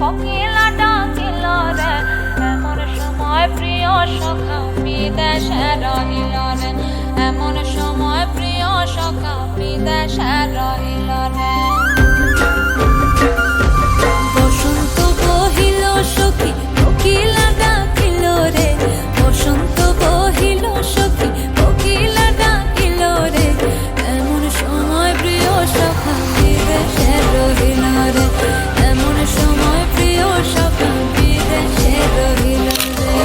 কোকিলা ডাকিল রে, এমন সময় প্রিয় সখা বিদেশে রহিল রে, এমন সময় প্রিয় সখা বিদেশে রহিল রে। বসন্ত বহিল সখী কোকিলা ডাকিল রে, বসন্ত বহিল সখী কোকিলা ডাকিল রে, এমন সময় প্রিয় সখা বিদেশে রহিল রে, এমন সময় প্রিয় সখা বিদেশে রহিল রে।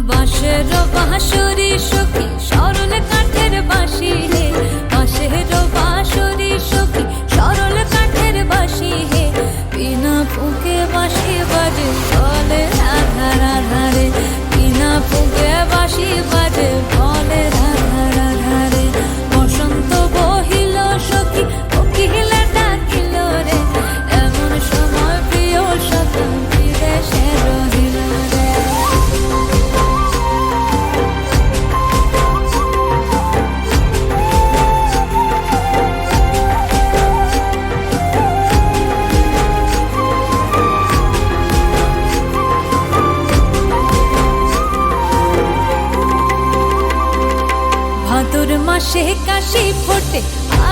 বাঁশের বাঁশরি সখী সরল কাঠের বাঁশি হে, বাঁশের বাঁশরি সখী সরল কাঠের বাঁশি হে, বিনা ফুঁকে বাঁশি বাজে বলে রাধা রাধা রে, বিনা ফুঁকে বাঁশি বাজে বলে রাধা রাধা রে। বসন্ত বহিল সখী কোকিলা ডাকিল রে, এমন সময় প্রিয় সখা বিদেশে রহিল রে। ভাদর মাসে কাশি ফোটে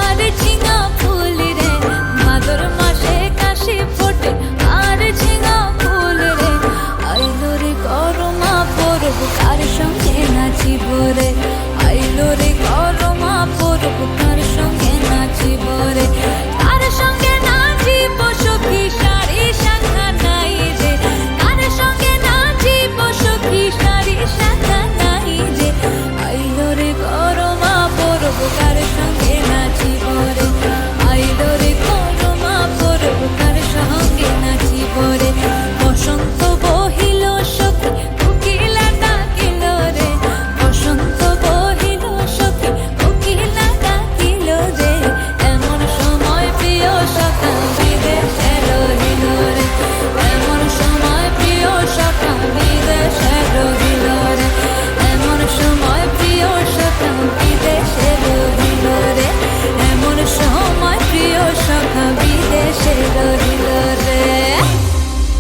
আর ঝিঙা ফুল রে, ভাদর মাসে কাশি ফোটে আর ঝিঙা ফুল রে, আইলো রে করমা পরব কার সঙ্গে নাচিব রে, আইলো রে করমা পরব